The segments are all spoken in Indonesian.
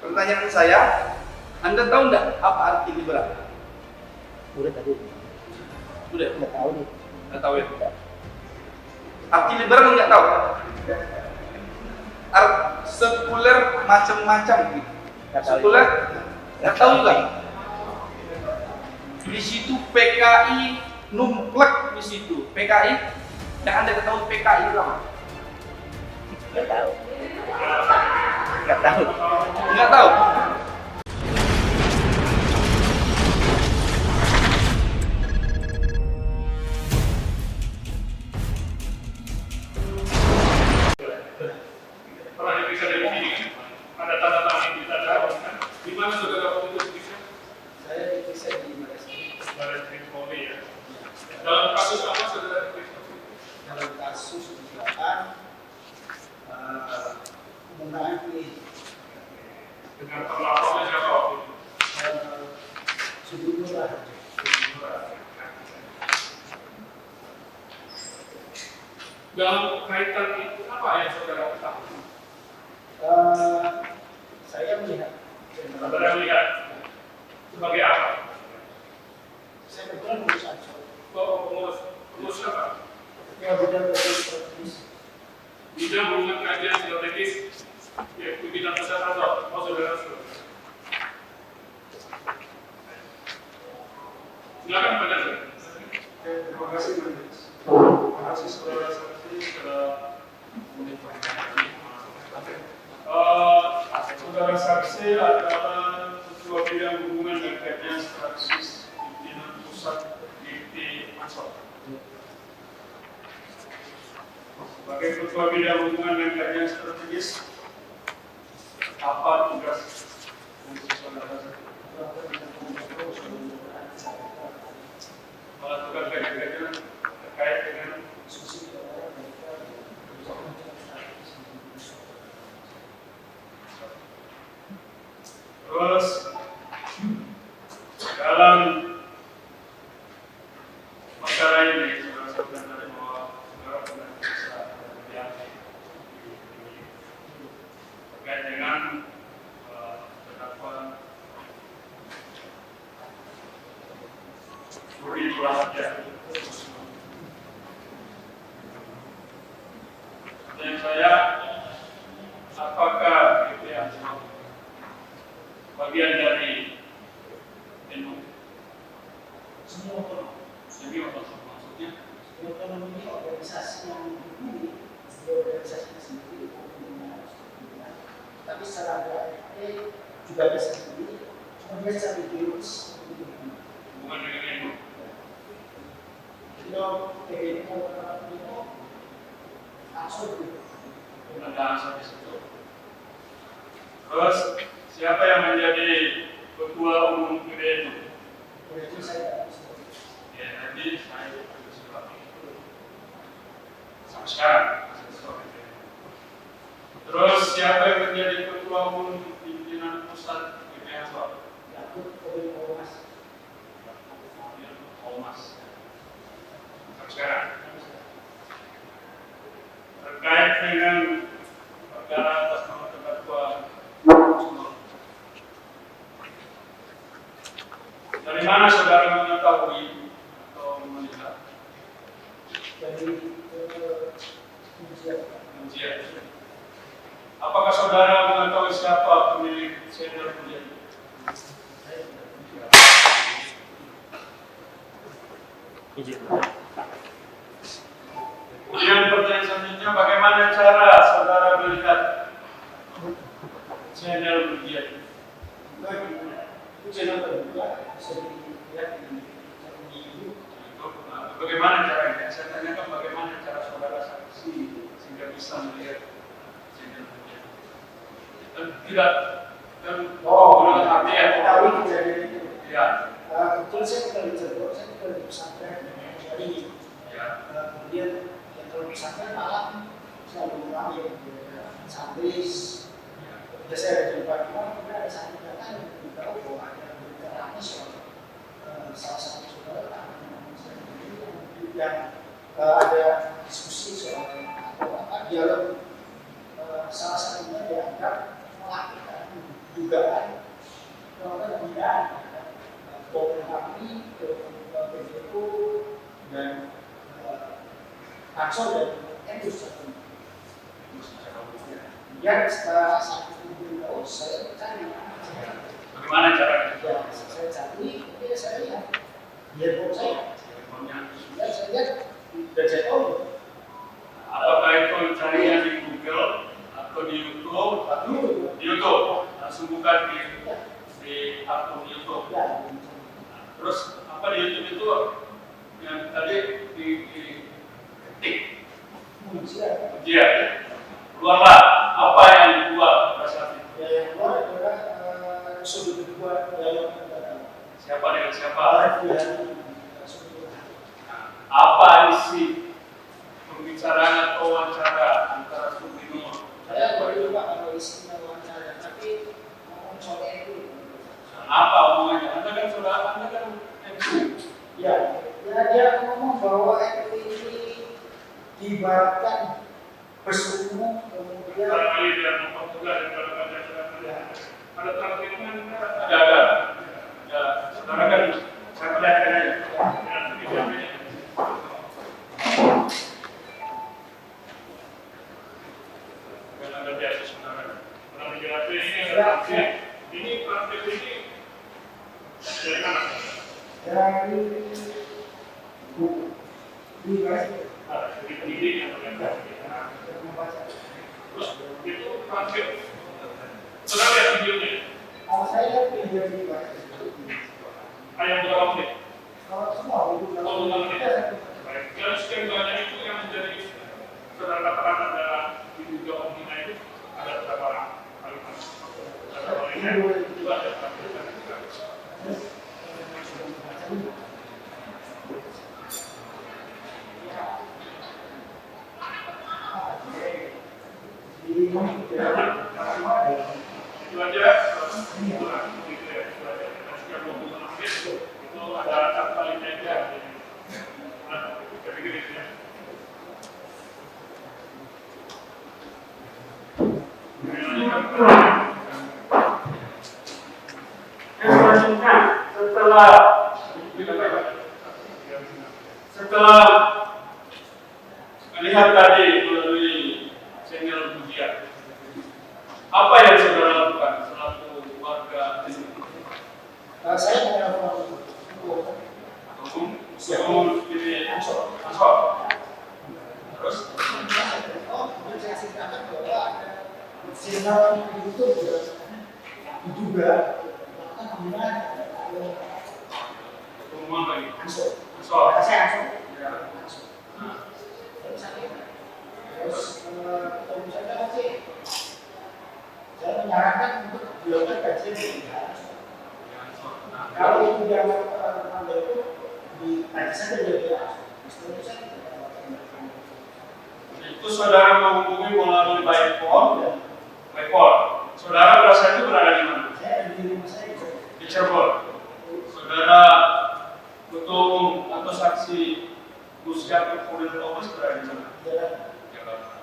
Pertanyaan saya, Anda tahu nggak apa arti liberal? Udah tadi. Udah? Nggak tahu nih. Nggak tahu ya? Arti liberal nggak tahu? Sekuler macam-macam gitu. Sekuler nggak tahu nggak? Di situ PKI numplek di situ. PKI, yang Anda ketahui PKI itu apa? Nggak tahu. Nggak tahu. Nggak tahu. Pernah diperiksa dari sini kan? Ada tanda tangan yang kita dapatkan. Di mana saudara waktu itu diperiksa? Saya diperiksa di Baris Krim Polri ya. Dalam kasus apa saudara diperiksa? dalam kasus kecelakaan penggunaan ini Dengan terlapornya siapa waktu itu? sebelumnya Dalam kaitan itu apa yang saudara ketahui? saya melihat Saudara lihat sebagai apa? saya kebetulan ngurus aja Pengurus apa? ya bidang strategis Bidang hubungan kajian strategis, yaitu bidang kesehatan. Oh saudara. Silakan pada saya. Terima kasih Majelis. Terima kasih saudara saksi telah menyampaikan. Saudara saksi adalah Ketua Bidang Hubungan dan Kajian Strategis Pimpinan Pusat DIT Ansor. Sebagai Ketua Bidang Hubungan dan Kajian Strategis, apa tugas untuk saudara saksi? Melakukan kajian terkait dengan terus dalam perkara ini saudara saudara bahwa saudara pernah bisa terlihat terkait dengan terdakwa Nurdin Prasetya. Dan saya, apakah itu yang bagian dari NU? semua otonom Semi otonom maksudnya? otonom ini organisasi yang dihubungi di organisasi sendiri tapi secara ART juga bisa sendiri cuma dia secara ideologis Hubungan dengan NU. kalau PBNU itu langsung Ada asal di situ. Terus siapa yang menjadi ketua umum PBNU? itu saya Ya nanti saya bersuara. Sampai sekarang masih ketua PBNU. Terus siapa yang menjadi ketua umum pimpinan pusat PBNU? Yakut Ormas Ormas. Sampai sekarang. Terkait dengan perkara atas nama terdakwa Usman. Dari mana saudara mengetahui atau melihat dari ujian? Apakah saudara mengetahui siapa pemilik senior ujian? Kemudian pertanyaan selanjutnya, bagaimana cara saudara melihat channel ujian? channel kedua bisa dilihat di YouTube. Bagaimana caranya? Saya tanyakan bagaimana cara saudara saksi sehingga bisa melihat channel ujian. Dan tidak dan arti ya. Tahu kejadian itu. Ya. Kebetulan saya tinggal di Cirebon, saya tinggal di pesantren jadi Ya. kemudian yang kalau pesantren malam selalu ramai santris. Ketika saya ada jumpa imam, kemudian ada santri datang yang beritahu bahwa ada berita ramai soal salah satu saudara yang ada diskusi soal apa dialog salah satunya dianggap melakukan dugaan melakukan pembinaan Polri kami ke PDPO dan Pansol dan Endus. Kemudian setelah 1 tahun saya cari Bagaimana caranya? ya, saya cari, kemudian saya lihat handphone saya. Ya, saya lihat dan saya tahu. Apakah itu carinya di Google atau di YouTube? Di YouTube. Langsung buka di akun YouTube. Ya, Terus apa di YouTube itu yang tadi di ketik ujian. ujian? Keluarlah apa yang dibuat pada saat itu? Ya, yang keluar adalah sudut kedua dalam Siapa dengan siapa? sudut. Apa isi pembicaraan atau wawancara antara Supremo? Saya baru lupa kalau isinya wawancara, tapi ngomong soal itu. Apa hubungannya? Anda kan MC. Ya, dia ngomong bahwa NU ini diibaratkan bus umum, kemudian Barangkali dia mempermudah dan kalau ada ya, ada tanggungan ada. Ya, saudara kan saya perlihatkan aja. Kan ada biasa saudara. Kalau menjelaskan ini praktik ini dari mana? dari buku dikasih Dari pendidik yang membaca. terus itu praktik. Saudara lihat videonya. Kalau saya lihat video dikasih, Ayam berapa menit? kalau semua buku Oh, dalam menit. Baik. Yang sekian banyak itu yang menjadi saudara katakan ada di video omnina itu ada berapa kalimat? Ada kalimat itu ada praktikan juga. Itu aja. Itu aja. Sekian 26 menit itu ada satu kalimat aja. Saya pikir itu ya. Selanjutnya setelah melihat tadi melalui channel ujian, apa yang saudara lakukan selaku warga ini? saya menelpon Sebelum ini ansor. Terus oh, kemudian saya ceritakan bahwa ada sinyal YouTube diduga melakukan pembinaan pengumuman lagi. ansor. Ansor. Saya ansor. Ya. Terus kalau misalnya oke, saya menyarankan untuk dilakukan kajian di kalau itu dia melakukan itu dikaji saja dia. Itu saudara menghubungi melalui by phone. Saudara berasa itu berada di mana? Saya di rumah saya Di Cirebon. Saudara ketua umum atau saksi Gus Yakub Kodir Thomas berada di mana? Jakarta.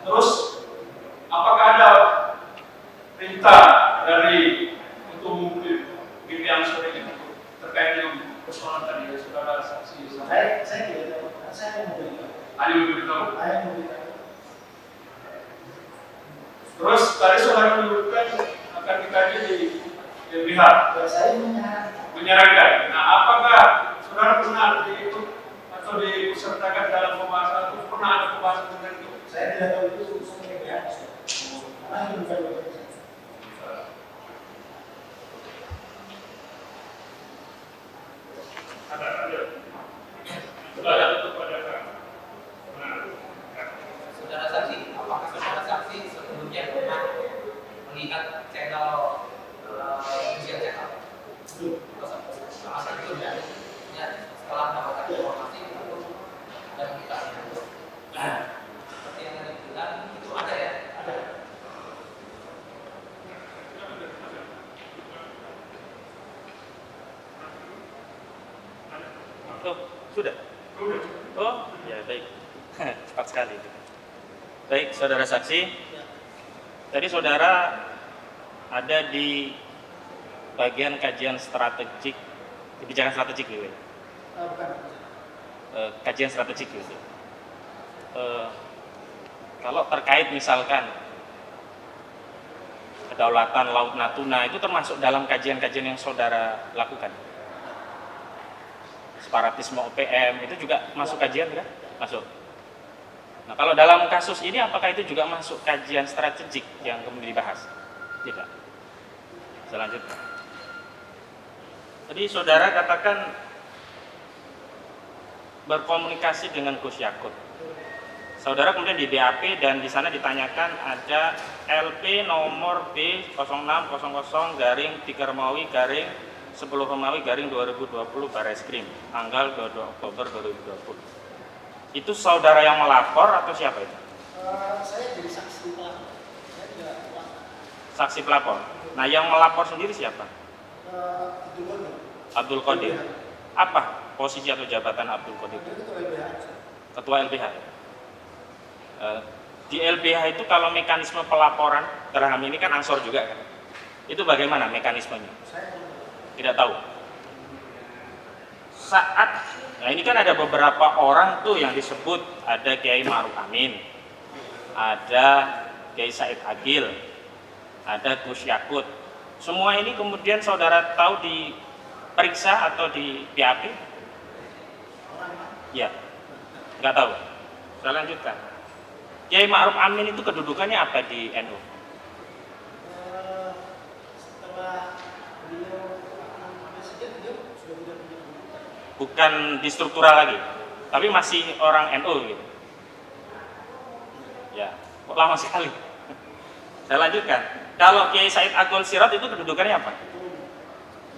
Terus apakah ada perintah dari ketua umum BP Ansor ini terkait dengan persoalan tadi saudara saksi? saya tidak tahu. Saya memberitahu. Hanya memberitahu. Saya memberitahu. Terus tadi saudara menyebutkan akan dikaji di LBH. Saya Menyarankan. Nah, apakah saudara pernah diikut atau disertakan dalam pembahasan itu? Pernah ada pembahasan tentang itu? saya tidak tahu itu urusan media. Karena itu bukan urusan saya. Ada. Sudah ada itu pada Saudara saksi, apakah saudara saksi sebelumnya pernah melihat channel ujian channel? Sama sekali itu tidak. Ya, setelah mendapatkan informasi itu dan kita seperti yang tadi bilang itu ada ya? Ada. Oh, sudah. Oh, ya baik. Cepat sekali. Baik, saudara saksi. Tadi saudara ada di bagian kajian strategik, kebijakan strategik gitu. Bukan. Kajian strategik gitu. Kalau terkait misalkan kedaulatan Laut Natuna itu termasuk dalam kajian-kajian yang saudara lakukan. Separatisme OPM itu juga masuk kajian kan? Masuk. Nah, kalau dalam kasus ini apakah itu juga masuk kajian strategik yang kemudian dibahas? Tidak. Selanjutnya. Tadi saudara katakan berkomunikasi dengan Gus Yakut. Saudara kemudian di BAP dan di sana ditanyakan ada LP nomor B0600-3 Romawi-10 Barreskrim tanggal 22 Oktober 2020. Itu saudara yang melapor atau siapa itu? Saya jadi saksi pelapor. Saya tidak pelapor. Saksi pelapor. Nah, yang melapor sendiri siapa? Abdul Qadir. Abdul Qadir. Apa posisi atau jabatan Abdul Qadir? Dia ketua LBH. Ketua LBH. Di LBH itu kalau mekanisme pelaporan terhadap ini kan ansor juga kan? Itu bagaimana mekanismenya? Saya Tidak tahu. Nah ini kan ada beberapa orang tuh yang disebut, ada Kiai Ma'ruf Amin, ada Kiai Said Agil, ada Gus Yakut. Semua ini kemudian saudara tahu diperiksa atau di BAP? Ya, nggak tahu. Saya lanjutkan. Kiai Ma'ruf Amin itu kedudukannya apa di NU? setelah beliau presiden, beliau sudah tidak punya kedudukan. Bukan di struktural lagi, tapi masih orang NU gitu. Ya, kok lama sekali. Saya lanjutkan. Kalau Kiai Said Agil Sirot itu kedudukannya apa?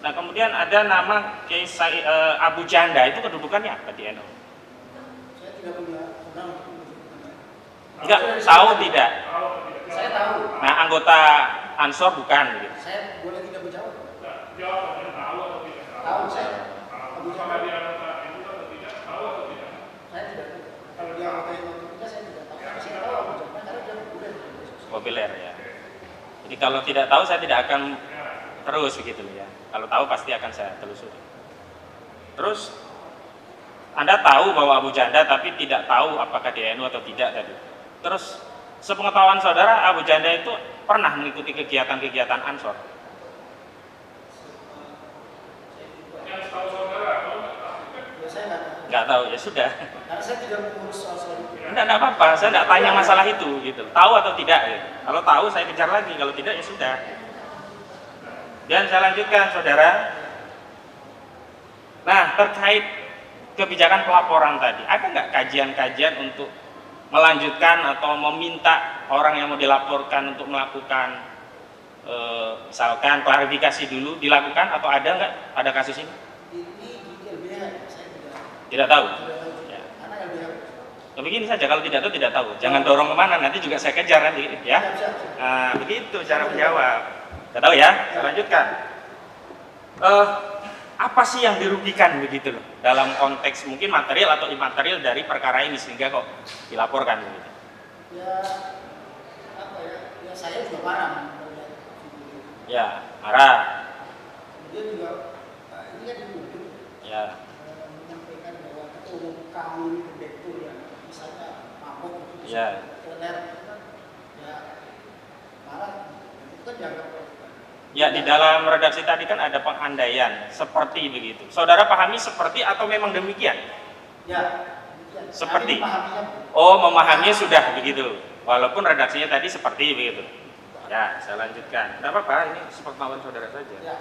Nah, kemudian ada nama Kiai Said, Abu Janda itu kedudukannya apa di NU? Saya tidak punya pernah. Enggak, tahu tidak? Saya tahu. Nah, anggota Ansor bukan gitu. Saya boleh tidak menjawab. Jawab dengan tahu atau tidak tahu. Tahu saya. Abu Apakah Janda. dia anggota itu atau tidak tahu atau tidak? Saya tidak tahu. Kalau dia anggota yang kita saya tidak tahu. Tapi saya tahu Abu Janda karena dia populer. Populer ya. Jadi kalau tidak tahu saya tidak akan terus begitu ya. Kalau tahu pasti akan saya telusuri. Terus Anda tahu bahwa Abu Janda tapi tidak tahu apakah di NU atau tidak tadi. Terus sepengetahuan saudara Abu Janda itu pernah mengikuti kegiatan-kegiatan Ansor? Yang tahu saudara, kalau nggak tahu kan Ya, saya nggak tahu. Nggak tahu ya sudah. Karena saya tidak mengurus soal-soal itu. Enggak apa-apa, saya enggak tanya masalah itu gitu. Tahu atau tidak gitu. Kalau tahu saya kejar lagi, kalau tidak ya sudah. Dan saya lanjutkan saudara. Nah, terkait kebijakan pelaporan tadi, ada nggak kajian-kajian untuk melanjutkan atau meminta orang yang mau dilaporkan untuk melakukan misalkan klarifikasi dulu dilakukan atau ada nggak pada kasus ini? Ini di LBH saya Tidak tahu. tidak tahu. Ya. Karena LBH. Begini saja, kalau tidak tahu tidak tahu. Jangan dorong kemana, nanti juga saya kejar nanti ya. Siap. Nah, begitu cara menjawab. Tidak tahu ya, saya lanjutkan. Apa sih yang dirugikan begitu loh dalam konteks mungkin material atau imaterial dari perkara ini sehingga kok dilaporkan begitu? Ya apa ya? Ya saya juga marah melihat video. Ya, marah. Dia juga ini kan dituduh Ya, menyampaikan bahwa ketua umum kami ini direktur yang misalnya mabuk itu Ya. teler kan ya marah itu kan dianggap ya di dalam redaksi tadi kan ada pengandaian seperti begitu. Saudara pahami seperti atau memang demikian? ya demikian. Seperti? Kami memahaminya. Oh, memahaminya sudah begitu. Walaupun redaksinya tadi seperti begitu. Ya, saya lanjutkan. Tidak apa-apa, ini sepengetahuan saudara saja. Ya.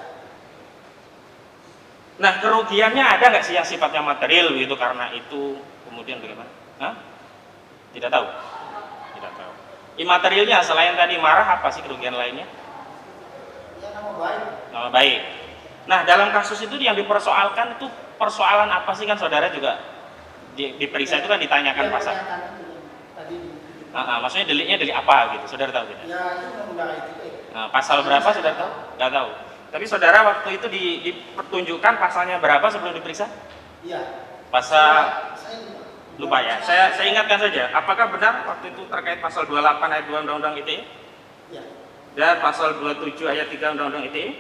Nah, kerugiannya ada nggak sih yang sifatnya material begitu karena itu kemudian bagaimana? Hah? Tidak tahu. Tidak tahu. Imaterialnya selain tadi marah apa sih kerugian lainnya? Ya nama baik. Nama baik. Nah, dalam kasus itu yang dipersoalkan itu persoalan apa sih kan saudara juga diperiksa itu kan ditanyakan Ya, pasal. pernyataan itu yang tadi Maksudnya deliknya delik apa gitu, saudara tahu tidak? ya itu undang-undang ITE. Nah, pasal berapa saudara tahu? Nggak tahu. Tapi saudara waktu itu dipertunjukkan pasalnya berapa sebelum diperiksa? Iya. Pasal Saya lupa ya. Saya ingatkan saja. Apakah benar waktu itu terkait pasal 28 ayat 2 Undang-Undang ITE? Ya. Dan pasal 27 ayat 3 Undang-Undang ITE.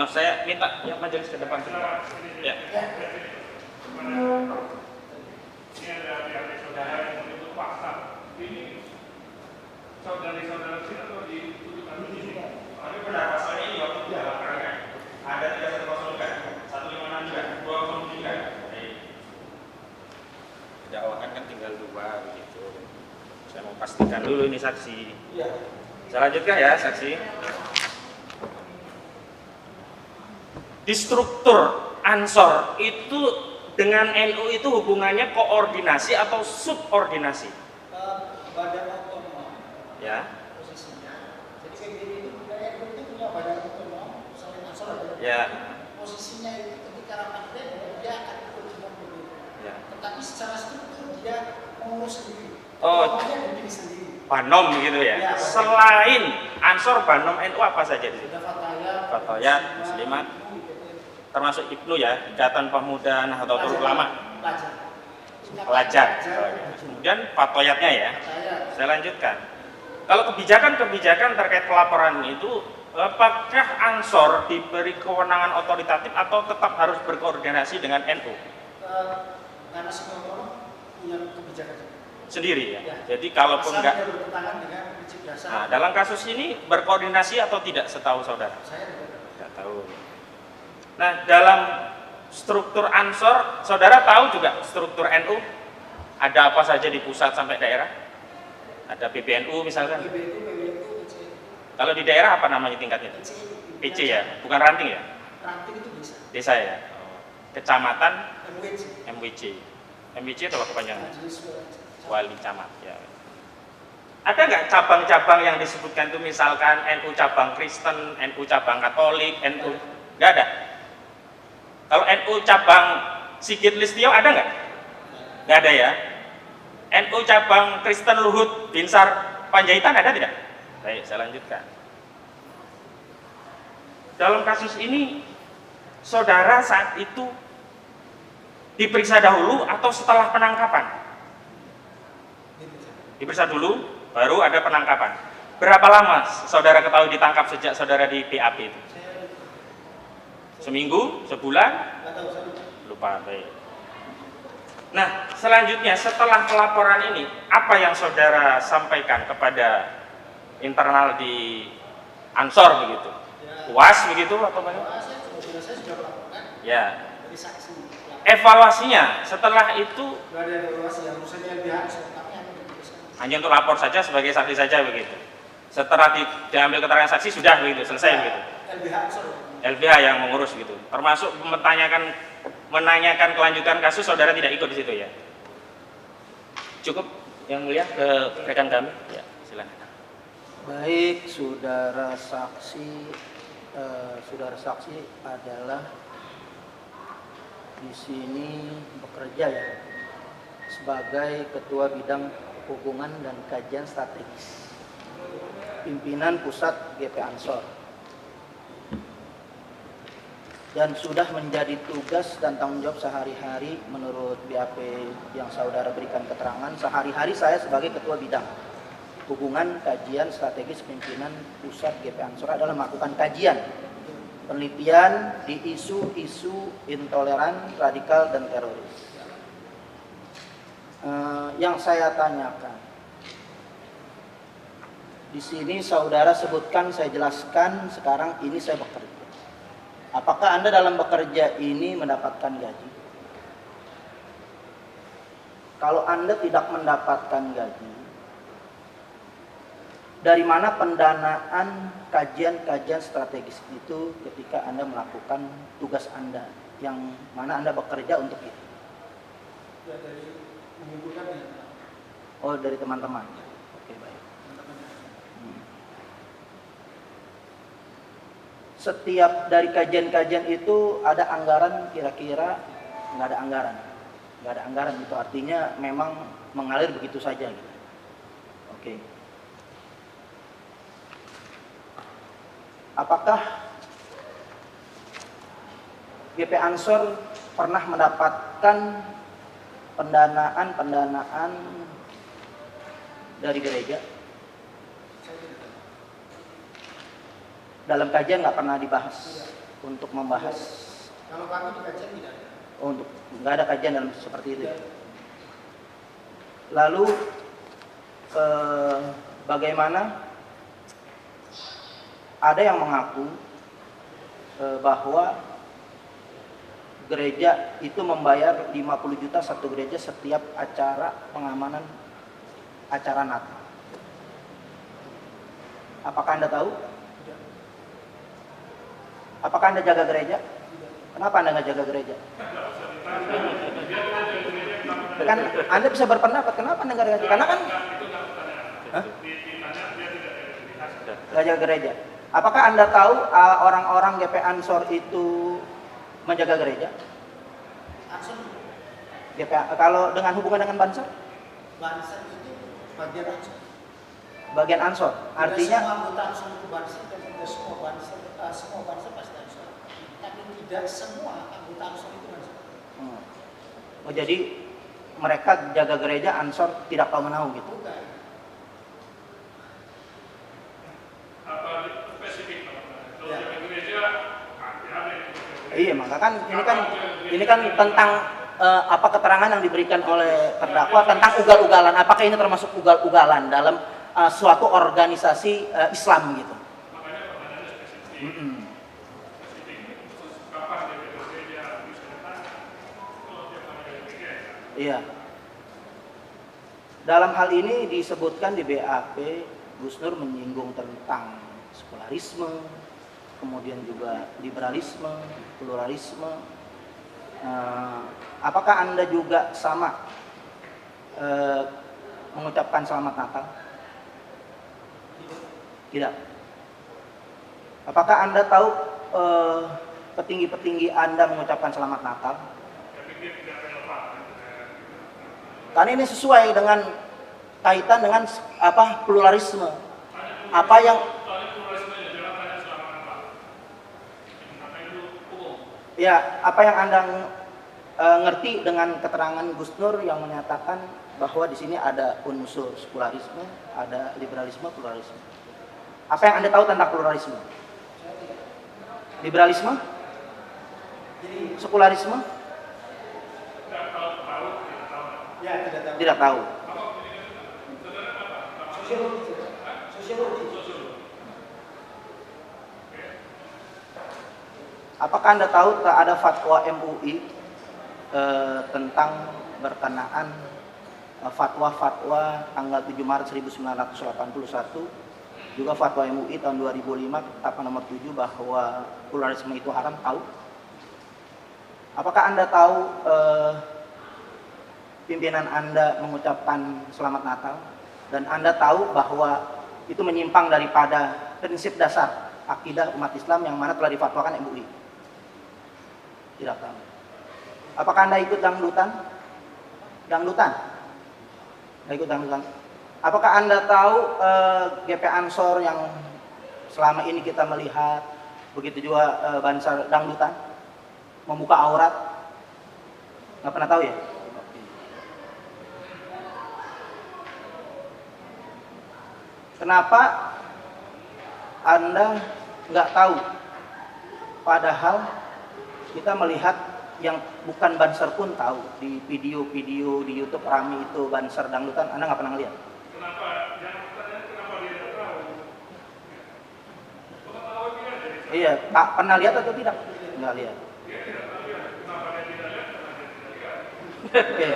Saya minta yang majelis ke depan. Ya. Ini ada adik-adik saudara yang menuntut paksa. Ini saudari-saudara sini atau dituduhkan ini? Tapi pada pasalnya ini waktu itu ada 310 juga, 156 juga, 207 juga. Dakwaan kan tinggal 2 begitu. Saya mau pastikan dulu ini saksi. Iya. Saya lanjutkan ya saksi. Di struktur Ansor itu dengan NU itu hubungannya koordinasi atau subordinasi? Badan otonom. Ya. Posisinya. Jadi PBB itu itu punya badan otonom, selain Ansor ada. Ya. Posisinya itu ketika rapat pleno dia akan ikut dengan PBB. Ya. Tetapi secara struktur dia mengurus sendiri. Oh. Dia berdiri sendiri. Banom gitu ya. Ya. Selain Ansor, Banom NU apa saja di situ? Ada Fatayat, Fatayat, Muslimat, termasuk IPNU ya, Ikatan Pemuda Nahdlatul Ulama. Pelajar. Kemudian Fatoyatnya ya. Saya lanjutkan. Kalau kebijakan-kebijakan terkait pelaporan itu, apakah Ansor diberi kewenangan otoritatif atau tetap harus berkoordinasi dengan NU? Karena semua orang punya kebijakan Sendiri ya. Ya. Jadi kalaupun asal enggak, dia bertentangan dengan prinsip dasar. nah, dalam kasus ini berkoordinasi atau tidak setahu saudara? Saya Tidak tahu. Nah, dalam struktur Ansor, saudara tahu juga struktur NU? Ada apa saja di pusat sampai daerah? Ada PBNU misalkan. PBNU, PC. Kalau di daerah apa namanya tingkatnya? PC ya, bukan ranting ya? Ranting itu bisa. Desa ya. Kecamatan MWC. MWC. MWC itu apa kepanjangan? Majelis Wali Camat ya. Ada nggak cabang-cabang yang disebutkan itu misalkan NU cabang Kristen, NU cabang Katolik, NU? Nggak ada. Kalau NU cabang Sigit Listio ada nggak? Nggak ada ya. NU cabang Kristen Luhut Binsar Panjaitan ada tidak? Baik, saya lanjutkan. Dalam kasus ini, saudara saat itu diperiksa dahulu atau setelah penangkapan? Diperiksa dulu, baru ada penangkapan. Berapa lama saudara ketahui ditangkap sejak saudara di BAP itu? Seminggu? Sebulan? Lupa, baik. Nah, selanjutnya setelah pelaporan ini, apa yang saudara sampaikan kepada internal di Ansor begitu? Puas begitu atau bagaimana? Saya sudah melaporkan Ya. dari saksi. Evaluasinya setelah itu Tidak ada evaluasi yang harusnya pihak kami akan diputuskan. hanya untuk lapor saja sebagai saksi saja begitu. Setelah diambil keterangan saksi sudah begitu, selesai begitu. LBH Ansor. LBH yang mengurus gitu. Termasuk menanyakan kelanjutan kasus, saudara tidak ikut di situ ya. Cukup yang mulia ke rekan kami. Ya, silakan. Baik, saudara saksi adalah di sini bekerja ya sebagai Ketua Bidang Hubungan dan Kajian Strategis, pimpinan Pusat GP Ansor, dan sudah menjadi tugas dan tanggung jawab sehari-hari menurut BAP yang saudara berikan keterangan. Sehari-hari saya sebagai Ketua Bidang Hubungan Kajian Strategis Pimpinan Pusat GP Ansor adalah melakukan kajian penelitian di isu-isu intoleran, radikal, dan teroris. Yang saya tanyakan di sini saudara sebutkan, saya jelaskan sekarang ini saya bekerja. Apakah Anda dalam bekerja ini mendapatkan gaji? Kalau Anda tidak mendapatkan gaji, dari mana pendanaan kajian-kajian strategis itu ketika Anda melakukan tugas Anda yang mana Anda bekerja untuk itu? Ya, dari mengumpulkan ya. Oh, dari teman-teman. Oke, baik. Setiap dari kajian-kajian itu ada anggaran, kira-kira nggak ada anggaran. Nggak ada anggaran itu artinya memang mengalir begitu saja gitu. Oke. Apakah GP Ansor pernah mendapatkan pendanaan dari gereja? Saya tidak tahu. Dalam kajian nggak pernah dibahas untuk membahas. Kalau kami di kajian tidak ada. Untuk nggak ada kajian dalam seperti itu. Lalu bagaimana ada yang mengaku bahwa gereja itu membayar 50 juta satu gereja setiap acara pengamanan acara Natal. Apakah Anda tahu? Apakah Anda jaga gereja? Kenapa Anda nggak jaga gereja? Kan Anda bisa berpendapat, kenapa Anda nggak jaga? Karena kan nggak jaga gereja. Apakah Anda tahu orang-orang GP Ansor itu menjaga gereja? Ansor, GP, kalau dengan hubungan dengan Banser? Banser itu bagian Ansor. Bagian Ansor, artinya semua anggota Ansor itu Banser dan tidak semua Banser pasti Ansor. Tapi tidak semua anggota Ansor itu Banser. Oh, jadi mereka jaga gereja, Ansor tidak tahu menahu gitu. Bukan. Apa spesifik kalau Ya. jaga gereja ada. Iya, maka kan ini kan tentang apa keterangan yang diberikan oleh terdakwa tentang ugal-ugalan. Apakah ini termasuk ugal-ugalan dalam suatu organisasi Islam gitu? Makanya pertanyaannya spesifik. Spesifik khusus kapan jaga gereja bisa datang. Kalau tiap hari jaga gereja. Iya. Dalam hal ini disebutkan di BAP, Gus Nur menyinggung tentang sekularisme, kemudian juga liberalisme, pluralisme. Apakah Anda juga sama mengucapkan selamat Natal? Tidak. Apakah Anda tahu petinggi-petinggi Anda mengucapkan selamat Natal? Karena ini sesuai dengan kaitan dengan apa pluralisme. Apa yang ya, apa yang Anda ngerti dengan keterangan Gus Nur yang menyatakan bahwa di sini ada unsur sekularisme, ada liberalisme, pluralisme. Apa yang Anda tahu tentang pluralisme? Liberalisme? Sekularisme? Ya, tidak tahu. Tidak tahu. Sosiologi. Apakah Anda tahu ada fatwa MUI tentang berkenaan fatwa-fatwa tanggal 7 Maret 1981, juga fatwa MUI tahun 2005 ketetapan nomor 7 bahwa pluralisme itu haram? Tahu? Apakah Anda tahu pimpinan Anda mengucapkan selamat Natal dan Anda tahu bahwa itu menyimpang daripada prinsip dasar akidah umat Islam yang mana telah difatwakan MUI? Tidak tahu. Apakah Anda ikut dangdutan? Dangdutan? Nggak ikut dangdutan. Apakah Anda tahu GP Ansor yang selama ini kita melihat, begitu juga Banser dangdutan, membuka aurat? Nggak pernah tahu ya? Kenapa Anda nggak tahu? Padahal kita melihat yang bukan Banser pun tahu. Di video-video di YouTube rame itu Banser dangdutan, Anda nggak pernah lihat? Kenapa? Yang pertanyaan kenapa dia tidak tahu? Pengetahuan dia dari Iya, Pak pernah lihat atau tidak? Nggak lihat. dia tidak tahu ya. Kenapa dia tidak lihat? Karena dia tidak lihat. Oke.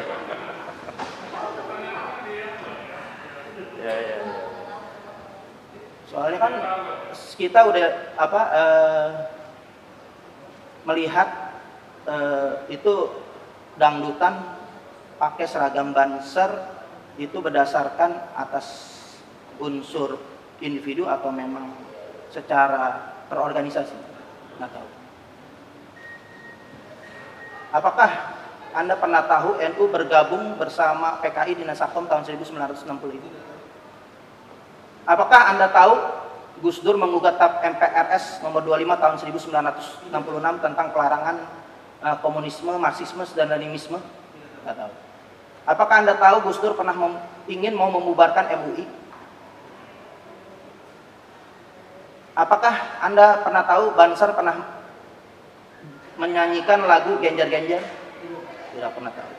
Ya. Soalnya kan kita udah melihat itu dangdutan pakai seragam Banser itu berdasarkan atas unsur individu atau memang secara terorganisasi? Nggak tahu. Apakah Anda pernah tahu NU bergabung bersama PKI di Nasakom tahun 1960 itu? Apakah Anda tahu Gus Dur menggugat TAP MPRS nomor 25 tahun 1966 tentang pelarangan komunisme, marxisme, dan leninisme? Nggak tahu. Apakah Anda tahu Gus Dur pernah ingin mau membubarkan MUI? Apakah Anda pernah tahu Banser pernah menyanyikan lagu Genjer-Genjer? Tidak pernah tahu.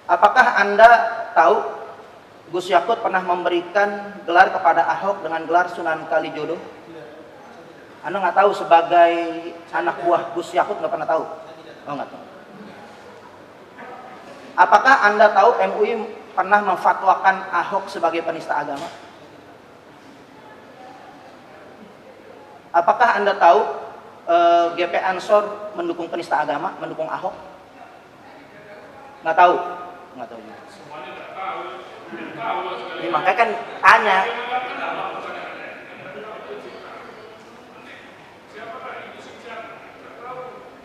Apakah Anda tahu Gus Yakut pernah memberikan gelar kepada Ahok dengan gelar Sunan Kalijodo? Anda nggak tahu sebagai anak buah Gus Yakut, nggak pernah tahu? Oh, nggak tahu. Apakah Anda tahu MUI pernah memfatwakan Ahok sebagai penista agama? Apakah Anda tahu GP Ansor mendukung penista agama, mendukung Ahok? Nggak tahu, nggak tahu. Semuanya nggak tahu. Tidak tahu. Ini makanya kan tanya.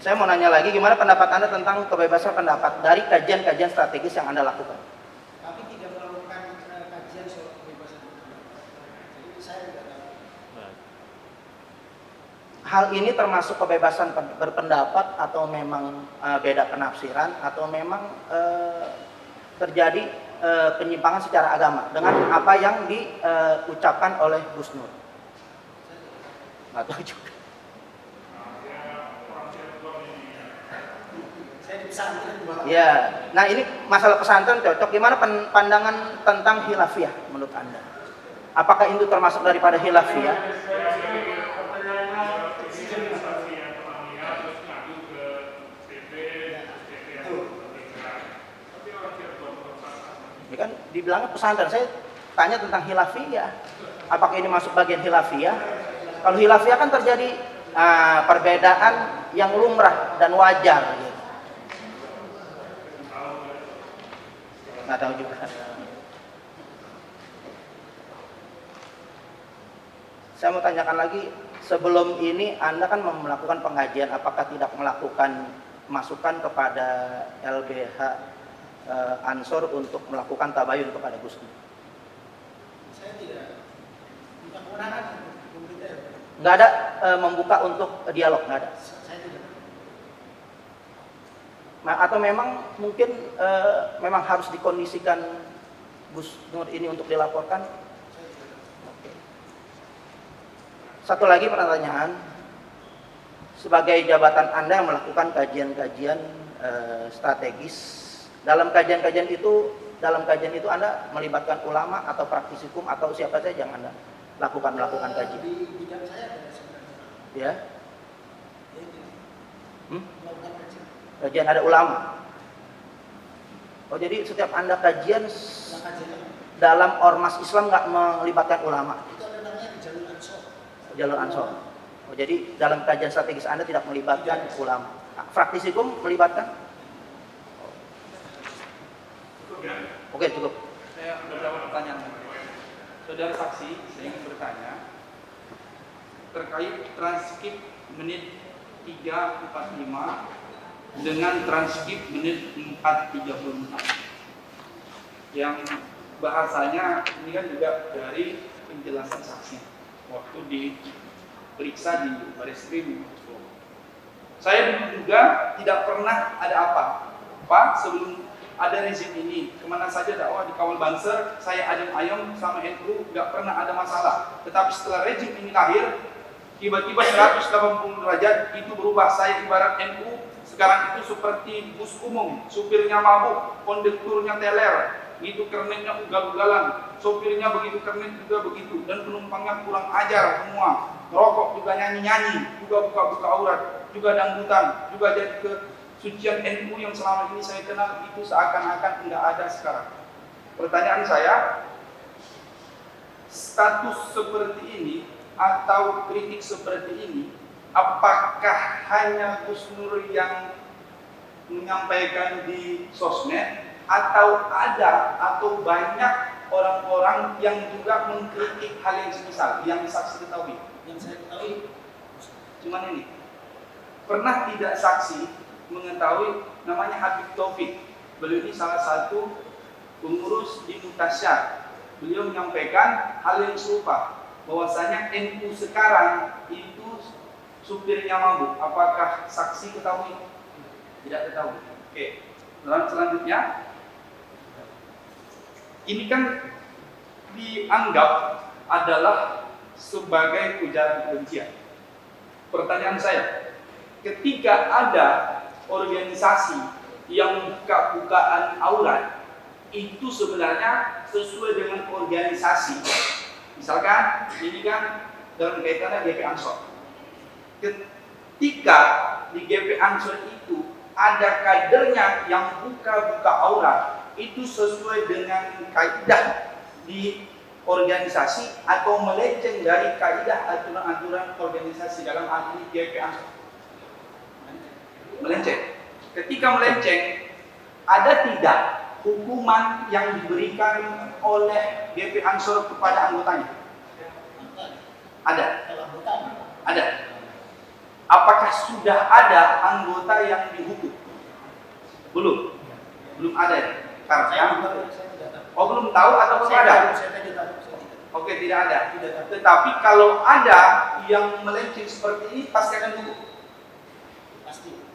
Saya mau nanya lagi, gimana pendapat Anda tentang kebebasan pendapat dari kajian-kajian strategis yang Anda lakukan? Kami tidak melakukan kajian soal kebebasan berpendapat. Jadi saya tidak tahu. Hal ini termasuk kebebasan berpendapat atau memang beda penafsiran atau memang terjadi penyimpangan secara agama dengan apa yang diucapkan oleh Gus Nur? Nggak tahu juga. Saya di pesantren di bawah. Ya, nah ini masalah pesantren cocok. Gimana pandangan tentang khilafiyah menurut Anda? Apakah itu termasuk daripada khilafiyah? Ini kan dibilang pesantren. Saya tanya tentang khilafiyah. Apakah ini masuk bagian khilafiyah? Kalau khilafiyah kan terjadi perbedaan yang lumrah dan wajar. Gitu. Nggak tahu juga. Saya mau tanyakan lagi, sebelum ini Anda kan melakukan pengajian, apakah tidak melakukan masukan kepada LBH Ansor untuk melakukan tabayun kepada Gus Nur? Saya tidak punya kewenangan memberitahu. Nggak ada membuka untuk dialog, nggak ada. Saya tidak. Atau memang mungkin memang harus dikondisikan Gus Nur ini untuk dilaporkan? Oke. Satu lagi pertanyaan, sebagai jabatan Anda yang melakukan kajian-kajian strategis, dalam kajian itu Anda melibatkan ulama atau praktisi hukum atau siapa saja yang Anda melakukan kajian? Di bidang saya ada sebenarnya. Ya, Melakukan kajian. kajian ada ulama. Oh, jadi setiap Anda kajian dalam ormas Islam nggak melibatkan ulama? Itu ada namanya di jalur Ansor. Jalur Ansor. Oh, jadi dalam kajian strategis Anda tidak melibatkan ulama. Praktisi hukum melibatkan? Oke, cukup. Saya beberapa pertanyaan. Saudara saksi, saya ingin bertanya terkait transkrip menit 3:45 dengan transkrip menit 4:34 yang bahasanya ini kan juga dari penjelasan saksi waktu diperiksa di Bareskrim. Saya juga tidak pernah ada apa sebelum ada rezim ini, kemana saja dakwah di Kawal Banser, saya adem ayem sama NU, nggak pernah ada masalah. Tetapi setelah rezim ini lahir, tiba-tiba 180 derajat itu berubah. Saya ibarat NU sekarang itu seperti bus umum, supirnya mabuk, kondekturnya teler, itu kernetnya ugal-ugalan, sopirnya begitu, kernet juga begitu, dan penumpangnya kurang ajar semua, merokok juga nyanyi-nyanyi, juga buka-buka aurat, juga dangdutan, juga jadi kesucian NU yang selama ini saya kenal itu seakan-akan tidak ada sekarang. Pertanyaan saya, status seperti ini atau kritik seperti ini, apakah hanya Gus Nur yang menyampaikan di sosmed atau ada atau banyak orang-orang yang juga mengkritik hal yang semisal yang saksi ketahui? Yang saya ketahui Cuman ini, pernah tidak saksi mengetahui namanya Habib Taufik? Beliau ini salah satu pengurus di Mutasyar. Beliau menyampaikan hal yang serupa, bahwasanya NU sekarang itu supirnya mabuk. Apakah saksi ketahui? Tidak ketahui. Oke. Selanjutnya, ini kan dianggap adalah sebagai ujaran kebencian. Pertanyaan saya, ketika ada organisasi yang buka-bukaan aurat, itu sebenarnya sesuai dengan organisasi. Misalkan ini kan dalam kaitannya GP Ansor. Ketika di GP Ansor itu ada kadernya yang buka-buka aurat, itu sesuai dengan kaidah di organisasi atau melenceng dari kaidah aturan-aturan organisasi dalam arti GP Ansor. Melenceng. Ketika melenceng, ada tidak hukuman yang diberikan oleh GP Ansor kepada anggotanya? Ada. Ada. Apakah sudah ada anggota yang dihukum? Belum. Belum ada ya? Karena belum tahu atau belum ada? Oke, tidak ada. Tetapi kalau ada yang melenceng seperti ini, pasti akan dihukum.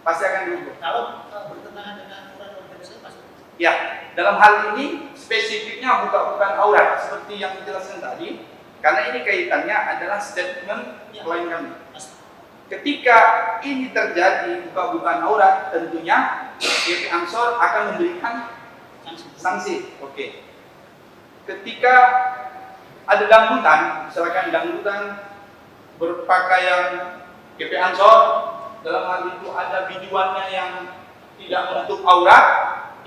Pasti akan dihukum. Kalau bertentangan dengan aturan organisasi pasti. Ya, dalam hal ini spesifiknya bukan aurat seperti yang dijelaskan tadi, karena ini kaitannya adalah statement klien kami. Ketika ini terjadi bukan aurat, tentunya GP Ansor akan memberikan sanksi. Oke. Ketika ada dangdutan, misalkan dangdutan berpakaian GP Ansor, dalam hal itu ada biduannya yang tidak menutup aurat,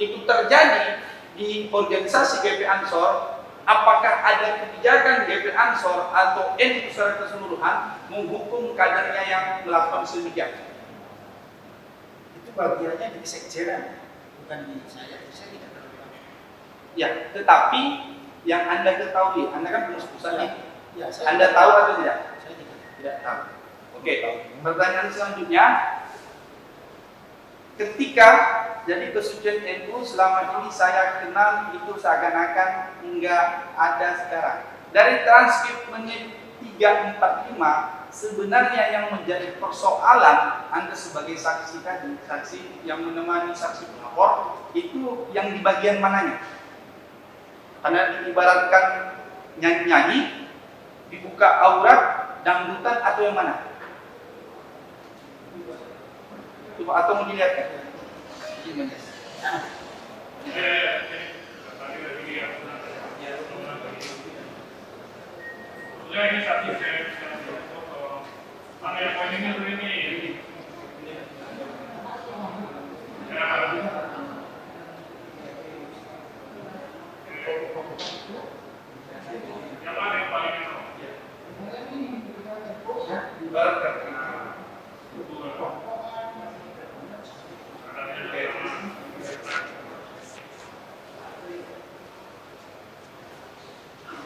itu terjadi di organisasi GP Ansor, apakah ada kebijakan GP Ansor atau NU secara keseluruhan menghukum kadernya yang melakukan sedemikian? Itu bagiannya di sekjenan, bukan di saya. Saya tidak tahu. Ya, tetapi yang Anda ketahui, Anda kan pengurus pusat nih. Ya, Anda tahu atau tidak? Saya Tidak tahu. Oke, pertanyaan selanjutnya, ketika jadi kesucian NU selama ini saya kenal itu seakan-akan enggak ada sekarang. Dari transkrip menit 345, sebenarnya yang menjadi persoalan Anda sebagai saksi tadi, saksi yang menemani saksi pelapor, itu yang di bagian mananya? Karena diibaratkan nyanyi-nyanyi, dibuka aurat, dangdutan atau yang mana? Coba atau mau dilihatkan? Ini saksi saya mana yang poin ini tuh ini. Yang mana yang paling enak? Ibaratkan.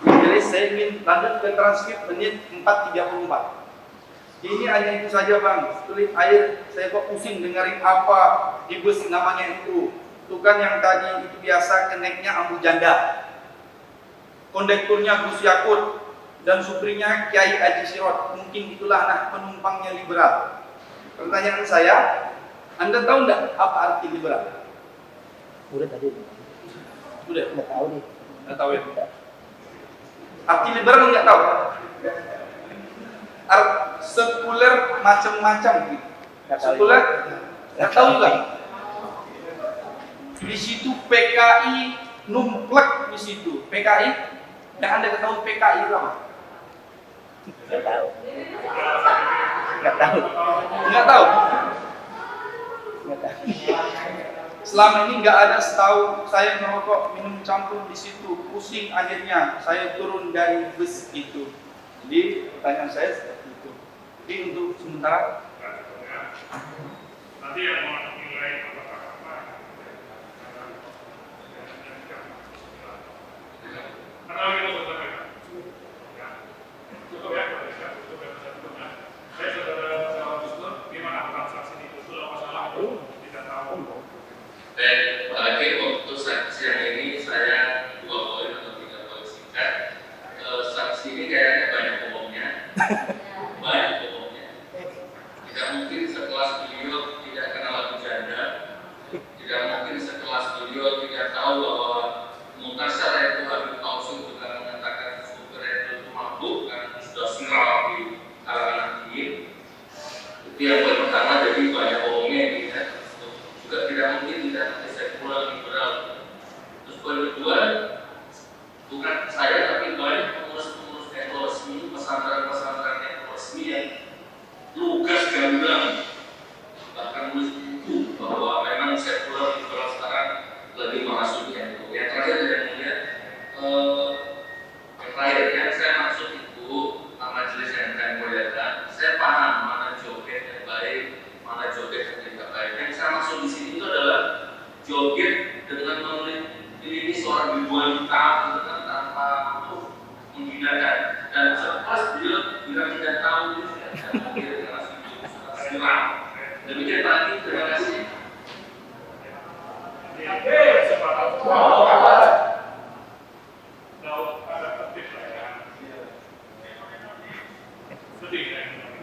Jadi saya ingin lanjut ke transkrip menit 4.34. Ini hanya itu saja bang, tulis air, saya kok pusing dengerin apa di bus namanya itu. Itu kan yang tadi itu biasa keneknya Abu Janda. Kondekturnya Gus Yakut dan suprinya Kiai Haji Sirot. Mungkin itulah nah penumpangnya liberal. Pertanyaan saya, Anda tahu enggak apa arti liberal? Udah tadi. Udah? Nggak tahu nih. Nggak tahu ya? Arti liberal nggak tahu? Sekuler macam-macam gitu. Sekuler nggak tahu juga. Di situ PKI numplek di situ. PKI yang Anda ketahui PKI itu apa? Nggak tahu. Nggak tahu. Nggak tahu. Nggak tahu. Selama ini nggak ada setahu saya merokok minum campur di situ, pusing akhirnya saya turun dari bus itu. Jadi pertanyaan saya seperti itu. Jadi untuk sementara Nanti yang mau nilai apa-apa. Atau kita betul ya? Cukup ya, cukup ya. Saya saudara Gustur, gimana transaksi di Gustur apa salah? Tidak tahu. Dan apalagi untuk saksi yang ini saya 2 poin atau 3 poin singkat. Saksi ini kayaknya banyak bohongnya. Banyak bohongnya. Tidak mungkin sekelas beliau tidak kenal Abu Janda. Tidak mungkin sekelas beliau tidak tahu bahwa Mutasar itu Habib Ausun juga mengatakan super itu mabuk karena sudah penting kan.